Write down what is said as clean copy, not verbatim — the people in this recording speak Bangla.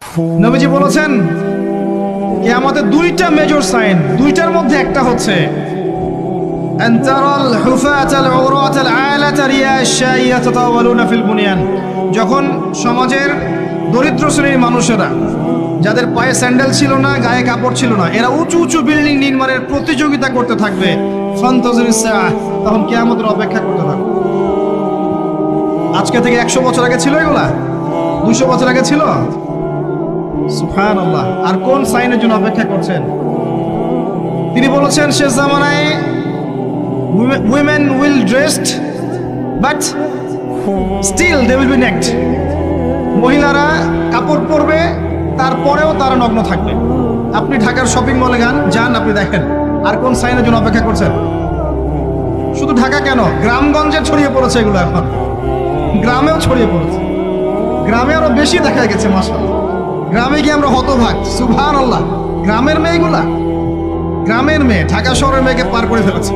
নবীজি বলেছেন কিয়ামতের দুইটা মেজর সাইন, দুইটার মধ্যে একটা হচ্ছে আন তারাল হুফাতাল উরাতাল আলাতা রিয়াশা ইয়াতাতাওয়ালুনা ফিল বুনিয়ান। যখন সমাজের দরিদ্র শ্রেণীর মানুষেরা, যাদের পায়ে স্যান্ডেল ছিল না, গায়ে কাপড় ছিল না, এরা উঁচু উঁচু বিল্ডিং নির্মাণের প্রতিযোগিতা করতে থাকবে, ফান্তাজিরিস সাআহ, তখন কিয়ামতের অপেক্ষা করতে থাকবে। আজকে থেকে 100 বছর আগে ছিল এগুলা? 200 বছর আগে ছিল? সুবহানাল্লাহ। আর কোন সাইনের জন্য অপেক্ষা করছেন? তিনি বলেছেন শেষ জামানায় women will dressed but still they will be naked। মহিলারা কাপড় পরবে, তারপরেও তারা নগ্ন থাকবে। আপনি ঢাকার শপিং মলে যান, আপনি দেখেন। আর কোন সাইনের জন্য অপেক্ষা করছেন? শুধু ঢাকা কেন, গ্রামগঞ্জে ছড়িয়ে পড়েছে এগুলো, এখন গ্রামেও ছড়িয়ে পড়েছে। গ্রামে আরো বেশি দেখা গেছে, মাশাআল্লাহ। গ্রামে গিয়ে আমরা হতভাগ, সুবহানাল্লাহ। গ্রামের মেয়েগুলা, গ্রামের মেয়ে ঢাকা শহরের মেয়েকে পার করে ফেলেছে।